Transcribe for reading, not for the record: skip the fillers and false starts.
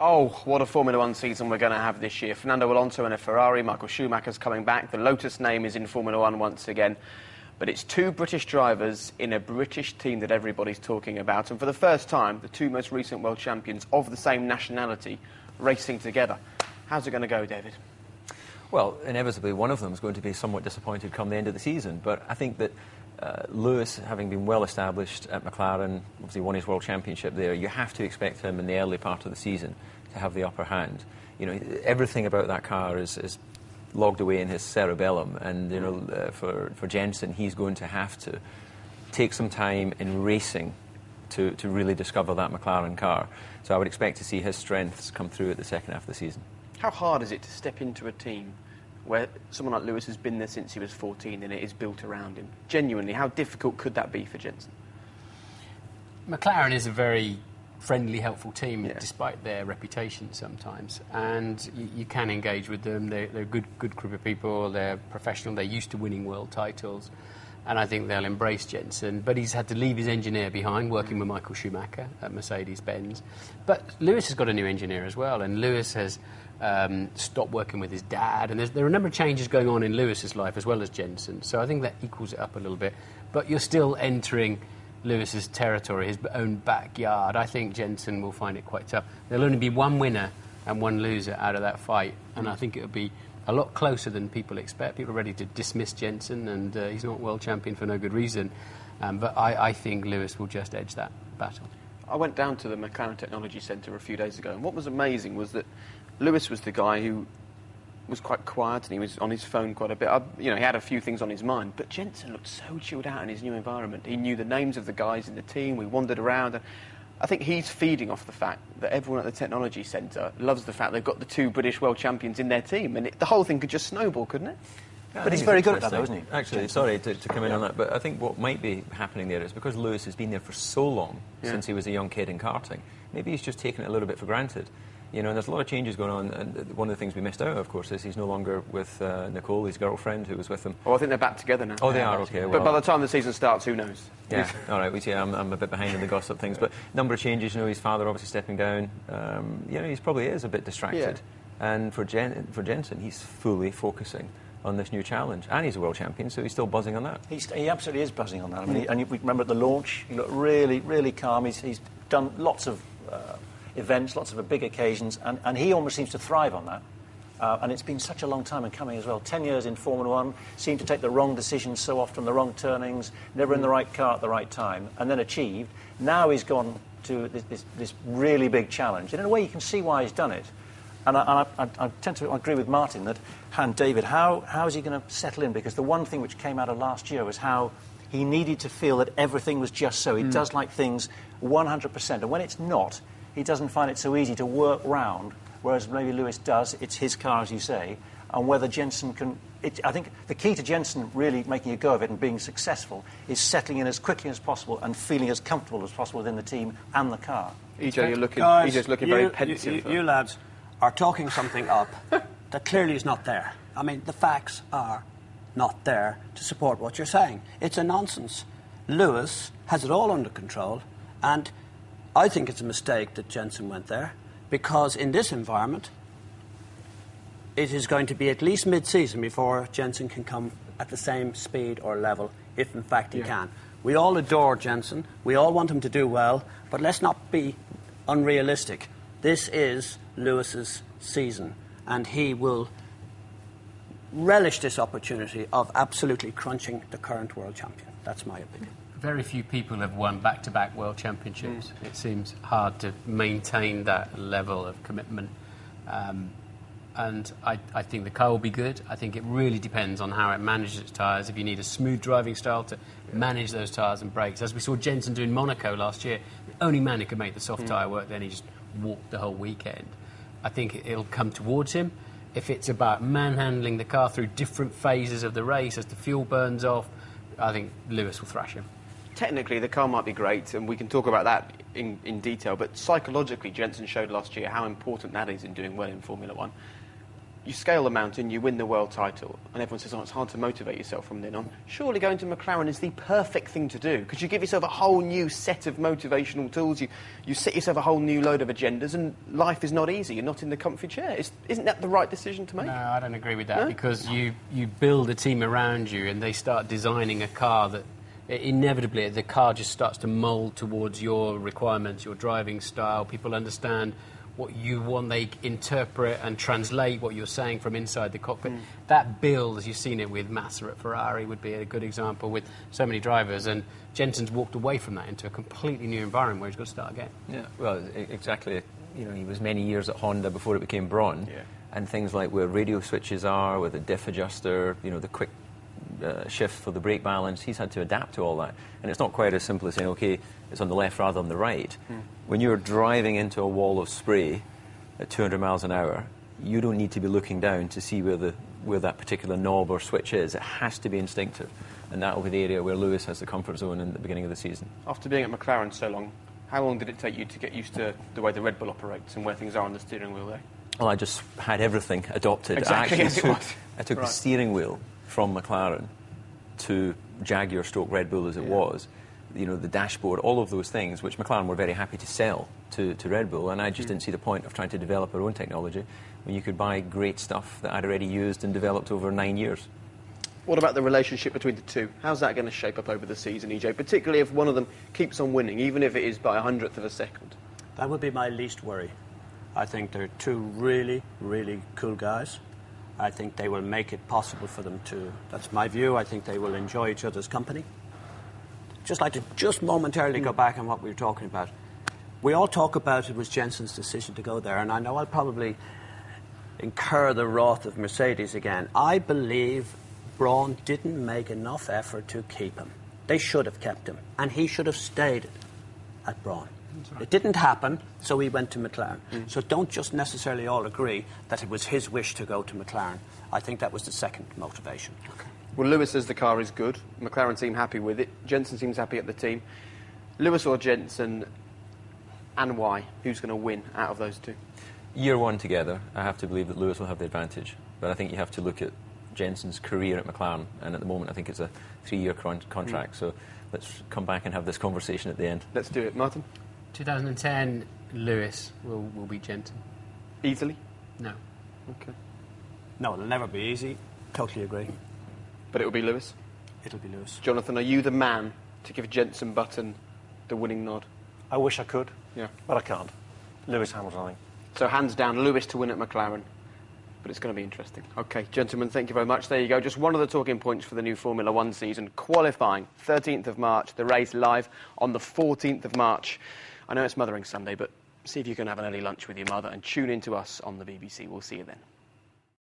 Oh, what a Formula One season we're going to have this year. Fernando Alonso in a Ferrari, Michael Schumacher's coming back. The Lotus name is in Formula One once again. But it's two British drivers in a British team that everybody's talking about. And for the first time, the two most recent world champions of the same nationality racing together. How's it going to go, David? Well, inevitably, one of them is going to be somewhat disappointed come the end of the season. But I think that Lewis, having been well established at McLaren, obviously won his world championship there, you have to expect him in the early part of the season to have the upper hand. You know, everything about that car is logged away in his cerebellum, and you know, for Jenson, he's going to have to take some time in racing to really discover that McLaren car. So I would expect to see his strengths come through at the second half of the season. How hard is it to step into a team where someone like Lewis has been there since he was 14 and it is built around him? Genuinely, how difficult could that be for Jenson? McLaren is a very friendly, helpful team, despite their reputation sometimes. And you can engage with them. They're a good group of people. They're professional. They're used to winning world titles. And I think they'll embrace Jenson. But he's had to leave his engineer behind, working with Michael Schumacher at Mercedes-Benz. But Lewis has got a new engineer as well. And Lewis has stopped working with his dad. And there are a number of changes going on in Lewis's life as well as Jenson. So I think that equals it up a little bit. But you're still entering Lewis's territory, his own backyard. I think Jenson will find it quite tough. There'll only be one winner and one loser out of that fight, and I think it'll be a lot closer than people expect. People are ready to dismiss Jenson, and he's not world champion for no good reason. But I think Lewis will just edge that battle. I went down to the McLaren Technology Centre a few days ago, and what was amazing was that Lewis was the guy who was quite quiet, and he was on his phone quite a bit. He had a few things on his mind, but Jenson looked so chilled out in his new environment. He knew the names of the guys in the team. We wandered around, and I think he's feeding off the fact that everyone at the Technology Centre loves the fact they've got the two British world champions in their team, and the whole thing could just snowball, couldn't it? Yeah, but he's very good at that, though, isn't he? Actually, sorry to come in on that, but I think what might be happening there is because Lewis has been there for so long, since he was a young kid in karting, maybe he's just taken it a little bit for granted. You know, and there's a lot of changes going on, and one of the things we missed out, of course, is he's no longer with Nicole, his girlfriend, who was with him. Oh, I think they're back together now. Oh, they are, okay. Well, but by the time the season starts, who knows? Yeah, all right, we see I'm a bit behind in the gossip things, but number of changes, you know, his father obviously stepping down, you know, he probably is a bit distracted. Yeah. And for Jenson, he's fully focusing on this new challenge, and he's a world champion, so he's still buzzing on that. He absolutely is buzzing on that. I mean, and we remember at the launch, he looked really, really calm. He's done lots of events, lots of big occasions, and he almost seems to thrive on that. And it's been such a long time in coming as well. 10 years in Formula One, seemed to take the wrong decisions so often, the wrong turnings, never in the right car at the right time, and then achieved. Now he's gone to this really big challenge. And in a way, you can see why he's done it. And I tend to agree with Martin and David, how is he going to settle in? Because the one thing which came out of last year was how he needed to feel that everything was just so. He does like things 100%. And when it's not, he doesn't find it so easy to work round, whereas maybe Lewis does. It's his car, as you say, and whether Jenson can... I think the key to Jenson really making a go of it and being successful is settling in as quickly as possible and feeling as comfortable as possible within the team and the car. EJ, Guys, you're looking very pensive. You lads are talking something up that clearly is not there. I mean, the facts are not there to support what you're saying. It's a nonsense. Lewis has it all under control, and I think it's a mistake that Jenson went there, because in this environment, it is going to be at least mid-season before Jenson can come at the same speed or level, if in fact he can. We all adore Jenson. We all want him to do well, but let's not be unrealistic. This is Lewis's season, and he will relish this opportunity of absolutely crunching the current world champion. That's my opinion. Very few people have won back-to-back world championships. It seems hard to maintain that level of commitment. And I think the car will be good. I think it really depends on how it manages its tyres. If you need a smooth driving style to manage those tyres and brakes. As we saw Jenson do in Monaco last year, the only man who could make the soft tyre work, then he just walked the whole weekend. I think it'll come towards him. If it's about manhandling the car through different phases of the race as the fuel burns off, I think Lewis will thrash him. Technically, the car might be great, and we can talk about that in detail, but psychologically, Jenson showed last year how important that is in doing well in Formula One. you scale the mountain, you win the world title, and everyone says, oh, it's hard to motivate yourself from then on. Surely going to McLaren is the perfect thing to do, because you give yourself a whole new set of motivational tools, you set yourself a whole new load of agendas, and life is not easy. You're not in the comfy chair. Isn't that the right decision to make? No, I don't agree with that, because you build a team around you and they start designing a car that inevitably the car just starts to mould towards your requirements, your driving style. People understand what you want, they interpret and translate what you're saying from inside the cockpit. That build, as you've seen it with Massa at Ferrari, would be a good example with so many drivers, and Jenson's walked away from that into a completely new environment where he's got to start again. Yeah, well, exactly. You know, he was many years at Honda before it became Braun, and things like where radio switches are, with the diff adjuster, you know, the quick shift for the brake balance, he's had to adapt to all that. And it's not quite as simple as saying, OK, it's on the left rather than the right. When you're driving into a wall of spray at 200 miles an hour, you don't need to be looking down to see where that particular knob or switch is. It has to be instinctive. And that will be the area where Lewis has the comfort zone in the beginning of the season. After being at McLaren so long, how long did it take you to get used to the way the Red Bull operates and where things are on the steering wheel there? Well, I just had everything adopted. Exactly as it was. I took the steering wheel from McLaren to Jaguar stroke Red Bull as it was, you know, the dashboard, all of those things, which McLaren were very happy to sell to Red Bull, and I just didn't see the point of trying to develop our own technology when you could buy great stuff that I'd already used and developed over 9 years. What about the relationship between the two? How's that going to shape up over the season, EJ, particularly if one of them keeps on winning, even if it is by 100th of a second? That would be my least worry. I think they're two really, really cool guys. I think they will make it possible for them to, that's my view, I think they will enjoy each other's company. Just like to just momentarily go back on what we were talking about. We all talk about it was Jenson's decision to go there, and I know I'll probably incur the wrath of Mercedes again. I believe Braun didn't make enough effort to keep him. They should have kept him, and he should have stayed at Braun. It didn't happen, so he went to McLaren. So don't just necessarily all agree that it was his wish to go to McLaren. I think that was the second motivation. Okay. Well, Lewis says the car is good. McLaren seem happy with it. Jenson seems happy at the team. Lewis or Jenson, and why? Who's going to win out of those two? Year one together, I have to believe that Lewis will have the advantage. But I think you have to look at Jenson's career at McLaren, and at the moment I think it's a 3-year contract. So let's come back and have this conversation at the end. Let's do it. Martin? 2010, Lewis will beat Jenson. Easily? No. Okay. No, it'll never be easy. Totally agree. But it will be Lewis? It'll be Lewis. Jonathan, are you the man to give Jenson Button the winning nod? I wish I could, Yeah. but I can't. Lewis Hamilton, I think. So hands down, Lewis to win at McLaren. But it's going to be interesting. OK, gentlemen, thank you very much. There you go. Just one of the talking points for the new Formula One season. Qualifying, 13th of March. The race live on the 14th of March. I know it's Mothering Sunday, but see if you can have an early lunch with your mother and tune in to us on the BBC. We'll see you then.